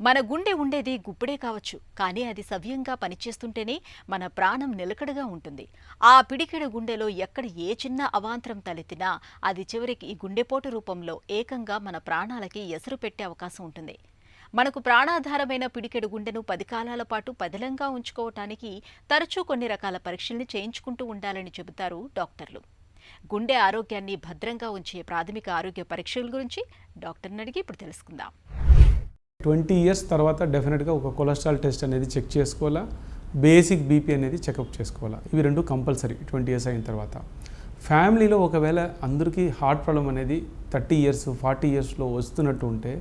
మన గుండె ఉండేది గుప్పెడే కావచ్చు, కానీ అది సవ్యంగా పనిచేస్తుంటేనే మన ప్రాణం నిలకడగా ఉంటుంది. ఆ పిడికెడు గుండెలో ఎక్కడ ఏ చిన్న అవాంతరం తలెత్తినా అది చివరికి ఈ గుండెపోటు రూపంలో ఏకంగా మన ప్రాణాలకి ఎసరు పెట్టే అవకాశం ఉంటుంది. మనకు ప్రాణాధారమైన పిడికెడు గుండెను 10 కాలాల పాటు పదిలంగా ఉంచుకోవటానికి తరచూ కొన్ని రకాల పరీక్షల్ని చేయించుకుంటూ ఉండాలని చెబుతారు డాక్టర్లు. గుండె ఆరోగ్యాన్ని భద్రంగా ఉంచే ప్రాథమిక ఆరోగ్య పరీక్షల గురించి డాక్టర్ని అడిగి ఇప్పుడు తెలుసుకుందాం. 20 ఇయర్స్ తర్వాత డెఫినెట్గా ఒక కొలెస్ట్రాల్ టెస్ట్ అనేది చెక్ చేసుకోవాలా, బేసిక్ బీపీ అనేది చెకప్ చేసుకోవాలా. ఇవి రెండు కంపల్సరీ 20 ఇయర్స్ అయిన తర్వాత. ఫ్యామిలీలో ఒకవేళ అందరికీ హార్ట్ ప్రాబ్లం అనేది 30 ఇయర్స్ 40 ఇయర్స్లో వస్తున్నట్టు ఉంటే,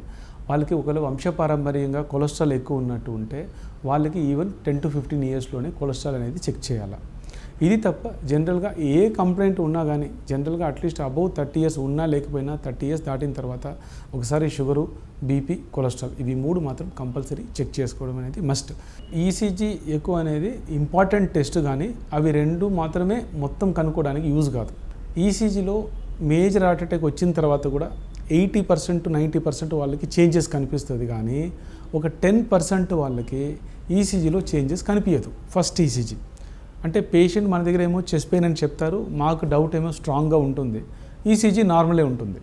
వాళ్ళకి ఒకవేళ వంశపారంపర్యంగా కొలెస్ట్రాల్ ఎక్కువ ఉన్నట్టు ఉంటే వాళ్ళకి ఈవెన్ 10 to 15 ఇయర్స్లోనే కొలెస్ట్రాల్ అనేది చెక్ చేయాలి. ఇది తప్ప జనరల్గా ఏ కంప్లైంట్ ఉన్నా కానీ జనరల్గా అట్లీస్ట్ అబౌవ్ 30 ఇయర్స్ ఉన్నా లేకపోయినా 30 ఇయర్స్ దాటిన తర్వాత ఒకసారి షుగరు, బీపీ, కొలెస్ట్రాల్ ఇవి మూడు మాత్రం కంపల్సరీ చెక్ చేసుకోవడం అనేది మస్ట్. ఈసీజీ ఎక్కువ అనేది ఇంపార్టెంట్ టెస్ట్, కానీ అవి రెండు మాత్రమే మొత్తం కనుక్కోవడానికి యూజ్ కాదు. ఈసీజీలో మేజర్ హార్ట్ అటాక్ వచ్చిన తర్వాత కూడా 80% to 90% వాళ్ళకి చేంజెస్ కనిపిస్తుంది, కానీ ఒక 10% వాళ్ళకి ఈసీజీలో చేంజెస్ కనిపించదు. ఫస్ట్ ఈసీజీ అంటే పేషెంట్ మన దగ్గర ఏమో చెస్ట్ పెయిన్ అని చెప్తారు, మాకు డౌట్ ఏమో స్ట్రాంగ్గా ఉంటుంది, ఈసీజీ నార్మలే ఉంటుంది.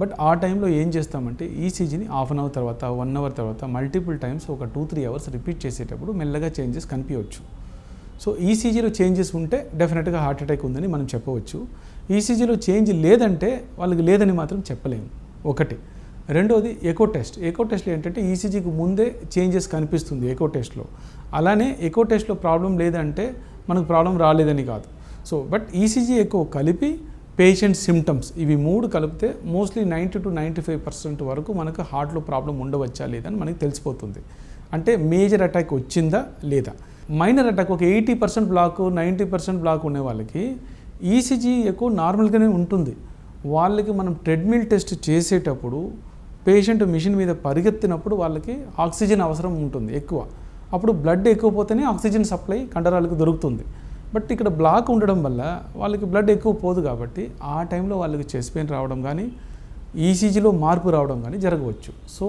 బట్ ఆ టైంలో ఏం చేస్తామంటే ఈసీజీని హాఫ్ అన్ అవర్ తర్వాత 1 అవర్ తర్వాత మల్టిపుల్ టైమ్స్ ఒక 2-3 అవర్స్ రిపీట్ చేసేటప్పుడు మెల్లగా చేంజెస్ కనిపించవచ్చు. సో ఈసీజీలో చేంజెస్ ఉంటే డెఫినెట్గా హార్ట్ అటాక్ ఉందని మనం చెప్పవచ్చు. ఈసీజీలో చేంజ్ లేదంటే వాళ్ళకి లేదని మాత్రం చెప్పలేము. ఒకటి. రెండోది ఎకో టెస్ట్. ఎకో టెస్ట్లో ఏంటంటే ఈసీజీకి ముందే చేంజెస్ కనిపిస్తుంది ఎకో టెస్ట్లో. అలానే ఎకో టెస్ట్లో ప్రాబ్లం లేదంటే మనకు ప్రాబ్లం రాలేదని కాదు. సో బట్ ఈసీజీ ఎక్కువ కలిపి పేషెంట్ సిమ్టమ్స్ ఇవి మూడు కలిపితే మోస్ట్లీ 90 to 95% వరకు మనకు హార్ట్లో ప్రాబ్లం ఉండవచ్చా లేదని మనకి తెలిసిపోతుంది. అంటే మేజర్ అటాక్ వచ్చిందా లేదా. మైనర్ అటాక్ ఒక 80% బ్లాక్ 90% బ్లాక్ ఉండే వాళ్ళకి ఈసీజీ ఎక్కువ నార్మల్గానే ఉంటుంది. వాళ్ళకి మనం ట్రెడ్మిల్ టెస్ట్ చేసేటప్పుడు పేషెంట్ మిషన్ మీద పరిగెత్తినప్పుడు వాళ్ళకి ఆక్సిజన్ అవసరం ఉంటుంది ఎక్కువ. అప్పుడు బ్లడ్ ఎక్కువ పోతేనే ఆక్సిజన్ సప్లై కండరాలకు దొరుకుతుంది. బట్ ఇక్కడ బ్లాక్ ఉండడం వల్ల వాళ్ళకి బ్లడ్ ఎక్కువ పోదు, కాబట్టి ఆ టైంలో వాళ్ళకి చెస్ట్ పెయిన్ రావడం కానీ ఈసీజీలో మార్పు రావడం కానీ జరగవచ్చు. సో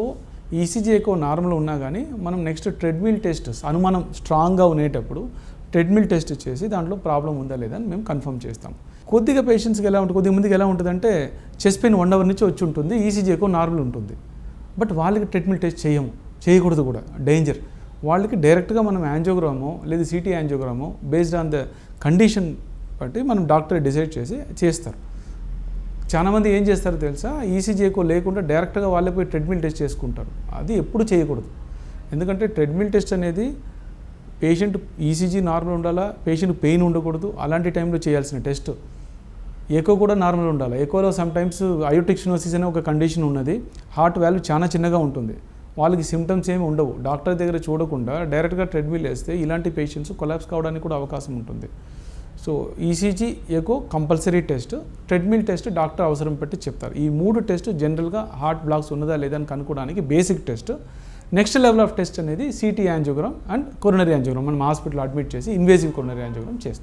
ఈసీజీ ఎక్కువ నార్మల్ ఉన్నా కానీ మనం నెక్స్ట్ ట్రెడ్మిల్ టెస్ట్ అనుమానం స్ట్రాంగ్గా ఉండేటప్పుడు ట్రెడ్మిల్ టెస్ట్ చేసి దాంట్లో ప్రాబ్లం ఉందా లేదా అని మేము కన్ఫర్మ్ చేస్తాం. కొద్దిగా పేషెంట్స్కి ఎలా ఉంటుంది, కొద్దిగా మందికి ఎలా ఉంటుందంటే చెస్ట్ పెయిన్ 1 అవర్ నుంచి వచ్చి ఉంటుంది, ఈసీజీ ఎక్కువ నార్మల్ ఉంటుంది. బట్ వాళ్ళకి ట్రెడ్మిల్ టెస్ట్ చేయకూడదు కూడా, డేంజర్. వాళ్ళకి డైరెక్ట్గా మనం యాంజియోగ్రామో లేదా సిటీ యాంజియోగ్రామో బేస్డ్ ఆన్ ద కండిషన్ బట్టి మనం డాక్టర్ డిసైడ్ చేసి చేస్తారు. చాలామంది ఏం చేస్తారో తెలుసా, ఈసీజీ ఎక్కువ లేకుండా డైరెక్ట్గా వాళ్ళే పోయి ట్రెడ్మిల్ టెస్ట్ చేసుకుంటారు. అది ఎప్పుడు చేయకూడదు. ఎందుకంటే ట్రెడ్మిల్ టెస్ట్ అనేది పేషెంట్ ఈసీజీ నార్మల్ ఉండాలా, పేషెంట్ పెయిన్ ఉండకూడదు. అలాంటి టైంలో చేయాల్సిన టెస్ట్. ఎకో కూడా నార్మల్ ఉండాలి. ఎకోలో సమ్టైమ్స్ అయోటిక్ స్టెనోసిస్ అనే ఒక కండిషన్ ఉన్నది. హార్ట్ వాల్యూ చాలా చిన్నగా ఉంటుంది, వాళ్ళకి సిమ్టమ్స్ ఏమి ఉండవు. డాక్టర్ దగ్గర చూడకుండా డైరెక్ట్గా ట్రెడ్మిల్ వేస్తే ఇలాంటి పేషెంట్స్ కొలాప్స్ కావడానికి కూడా అవకాశం ఉంటుంది. So ECG echo compulsory test, treadmill test doctor అవసరం పెట్టి చెప్తారు. ఈ 3 టెస్ట్ జనరల్గా హార్ట్ బ్లాక్స్ ఉన్నదా లేదా అని కనుక్కోవడానికి basic test. Next level of test అనేది CT angiogram and coronary angiogram. మనం హాస్పిటల్ అడ్మిట్ చేసి ఇన్వేజివ్ కొరోనరీ యాంజియోగ్రామ్ చేస్తాం.